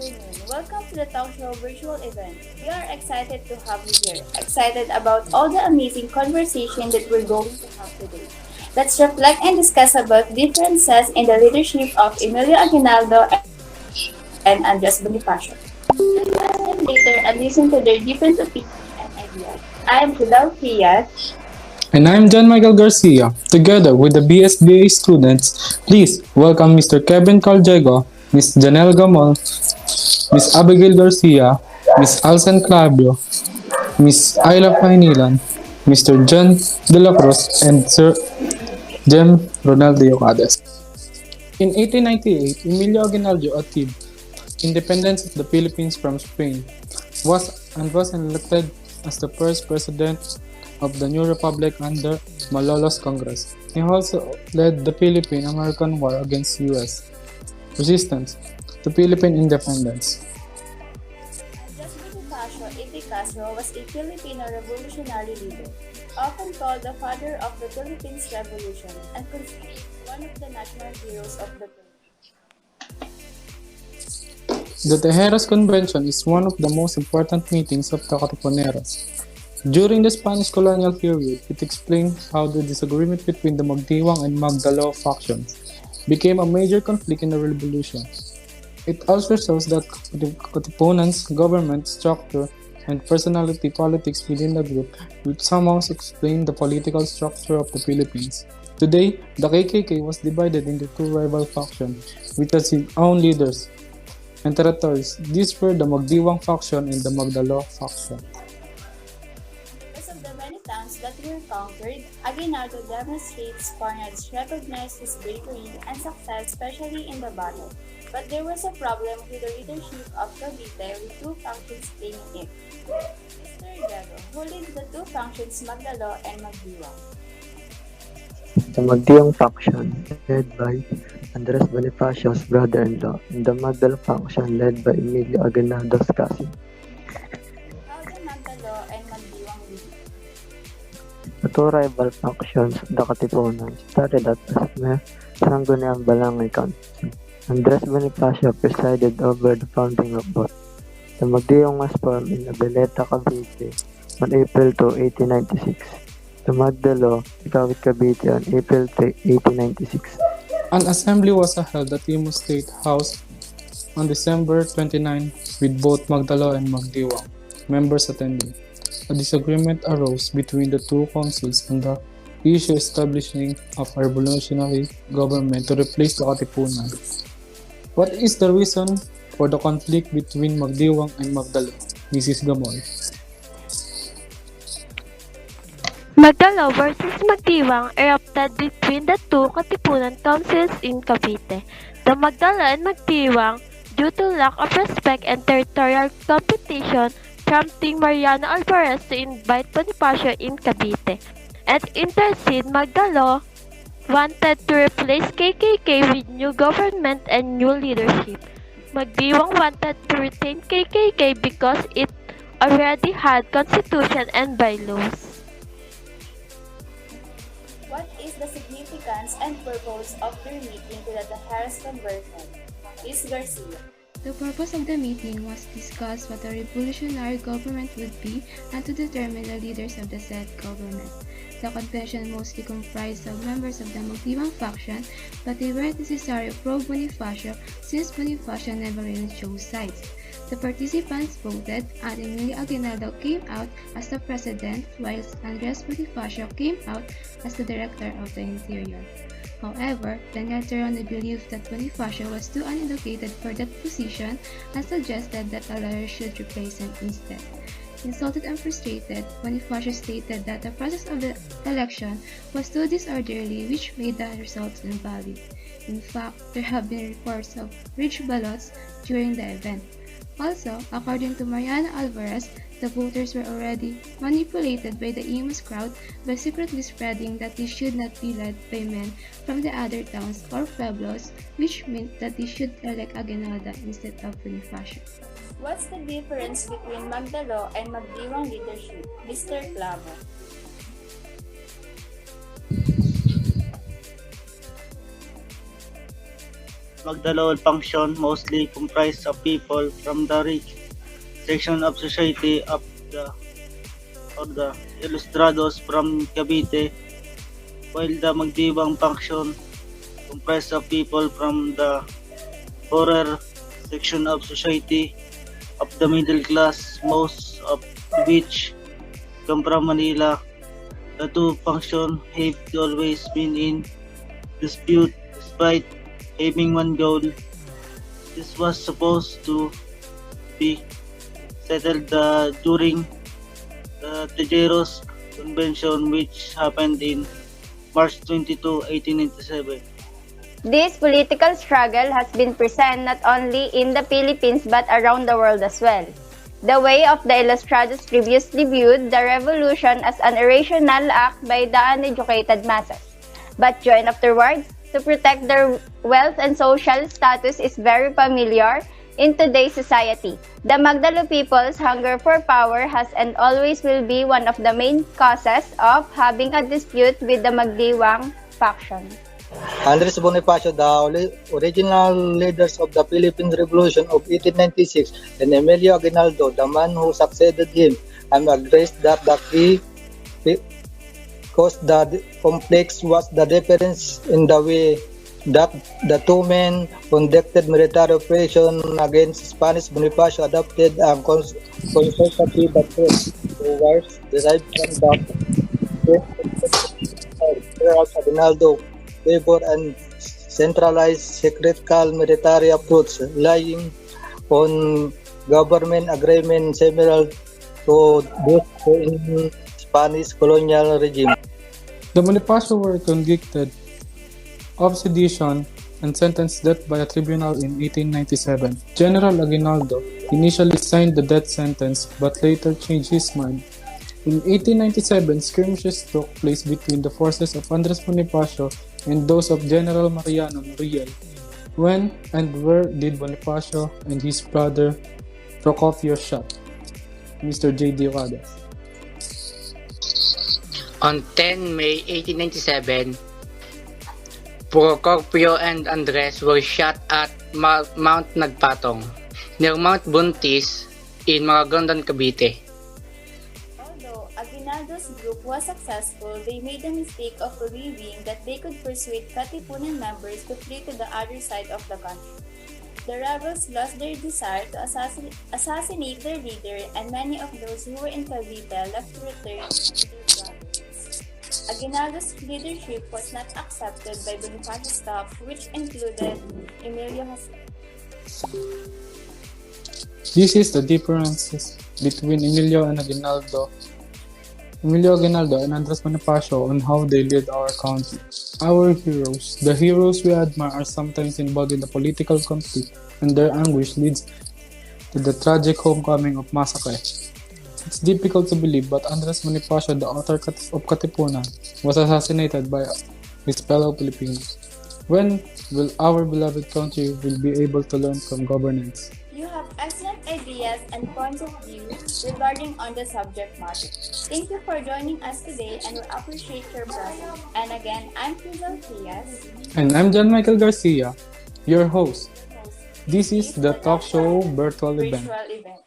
afternoon. Welcome to the Talk Show virtual event. We are excited to have you here. Excited about all the amazing conversation that we're going to have today. Let's reflect and discuss about differences in the leadership of Emilio Aguinaldo and Andres Bonifacio. Let's ask them later and listen to their different opinions and ideas. I am Fidel Fiat. And I'm John Michael Garcia. Together with the BSBA students, please welcome Mr. Kevin Caljago, Ms. Janelle Gamol, Ms. Abigail Garcia, Ms. Alsan Clavio, Ms. Ayla Painilan, Mr. John De La Cruz, and Sir Jem Ronaldo Yocades. In 1898, Emilio Aguinaldo achieved independence of the Philippines from Spain was elected as the first president of the new republic under Malolos Congress. He also led the Philippine-American War against U.S. resistance to Philippine independence. Andres Bonifacio A. P. Castro was a Filipino revolutionary leader, often called the father of the Philippines Revolution and considered one of the national heroes of the Philippines. The Tejeros Convention is one of the most important meetings of the Katipuneros. During the Spanish colonial period, it explained how the disagreement between the Magdiwang and Magdalao factions became a major conflict in the revolution. It also shows that Katipunan's government structure and personality politics within the group, which somehow explain the political structure of the Philippines. Today, the KKK was divided into two rival factions, which has its own leaders and territories. These were the Magdiwang faction and the Magdalao faction. Because of the many towns that were conquered, Aguinaldo demonstrates Spaniards recognized his bravery and success, especially in the battle. But there was a problem with the leadership of Cavite with two factions claiming it. Mr. Diego, who leads the two factions Magdalo and Magdiwang? The Magdiang faction, led by Andres Bonifacio's brother-in-law, and the Magdal faction, led by Emilio Aguinaldo's cousin. How the Magdalo and Magdiwang lead? The two rival factions of the Katipunan started out as Sangguniang Balangay Council. Andres Bonifacio presided over the founding of both. The Magdiang was formed in Abeleta, Cavite on April 2, 1896. The Magdalo, Kawit Cavite on April 3, 1896. An assembly was held at Imus State House on December 29 with both Magdalo and Magdiwang members attending. A disagreement arose between the two councils on the issue establishing of a revolutionary government to replace the Katipunan. What is the reason for the conflict between Magdiwang and Magdalo, Mrs. Gamoy? Magdalo versus Magdiwang erupted between the two Katipunan councils in Cavite. The Magdalo and Magdiwang, due to lack of respect and territorial competition, prompting Mariano Alvarez to invite Bonifacio in Cavite and intercede. Magdalo wanted to replace KKK with new government and new leadership. Magdiwang wanted to retain KKK because it already had constitution and bylaws. What is the significance and purpose of their meeting to the Tejeros Convention? Ms. Garcia. The purpose of the meeting was to discuss what a revolutionary government would be and to determine the leaders of the said government. The convention mostly comprised of members of the Magdiwang faction, but they weren't necessarily pro-Bonifacio since Bonifacio never really chose sides. The participants voted and Emilio Aguinaldo came out as the president whilst Andres Bonifacio came out as the director of the interior. However, Daniel Terone believed that Bonifacio was too uneducated for that position and suggested that a lawyer should replace him instead. Insulted and frustrated, Bonifacio stated that the process of the election was too disorderly, which made the results invalid. In fact, there have been reports of rigged ballots during the event. Also, according to Mariano Alvarez, the voters were already manipulated by the Imus crowd by secretly spreading that they should not be led by men from the other towns or pueblos, which meant that they should elect Aguinaldo instead of Bonifacio. What's the difference between Magdalo and Magdiwang leadership? Mr. Clavo. Magdalawal function mostly comprised of people from the rich section of society or the Ilustrados from Cavite, while the Magdiwang function comprised of people from the poorer section of society of the middle class, most of which come from Manila. The two functions have always been in dispute despite having one goal. This was supposed to be settled during the Tejeros Convention, which happened in March 22, 1897. This political struggle has been present not only in the Philippines but around the world as well. The way of the Ilustrados previously viewed the revolution as an irrational act by the uneducated masses, but joined afterwards to protect their wealth and social status is very familiar in today's society. The Magdalo people's hunger for power has and always will be one of the main causes of having a dispute with the Magdiwang faction. Andres Bonifacio, the original leaders of the Philippine Revolution of 1896, and Emilio Aguinaldo, the man who succeeded him, and addressed that the key cause the conflicts was the difference in the way that the two men conducted military operation against Spanish. Bonifacio adopted a conservative approach towards derived from the whereas Aguinaldo favor and centralized secretarial military approach relying on government agreement similar to those in Spanish colonial regime. The Bonifacio were convicted of sedition and sentenced death by a tribunal in 1897. General Aguinaldo initially signed the death sentence but later changed his mind. In 1897, skirmishes took place between the forces of Andres Bonifacio and those of General Mariano Noriel. When and where did Bonifacio and his brother Procopio shot? Mr. J.D. Rodas. On 10 May 1897, Procopio and Andres were shot at Mount Nagpatong, near Mount Buntis in Maragondon, Cavite. Although Aguinaldo's group was successful, they made the mistake of believing that they could persuade Katipunan members to flee to the other side of the country. The rebels lost their desire to assassinate their leader, and many of those who were in Cavite left to return to their province. Aguinaldo's leadership was not accepted by Bonifacio's staff, which included Emilio Jose. This is the differences between Emilio Aguinaldo and Andres Bonifacio on how they led our country. Our heroes, the heroes we admire, are sometimes involved in the political conflict, and their anguish leads to the tragic homecoming of Masacre. It's difficult to believe, but Andres Bonifacio, the author of Katipunan, was assassinated by his fellow Filipinos. When will our beloved country will be able to learn from governance? You have excellent ideas and points of view regarding on the subject matter. Thank you for joining us today, and we appreciate your presence. And again, I'm Hazel Trias. And I'm John Michael Garcia, your host. This is the talk show virtual event. Virtual event.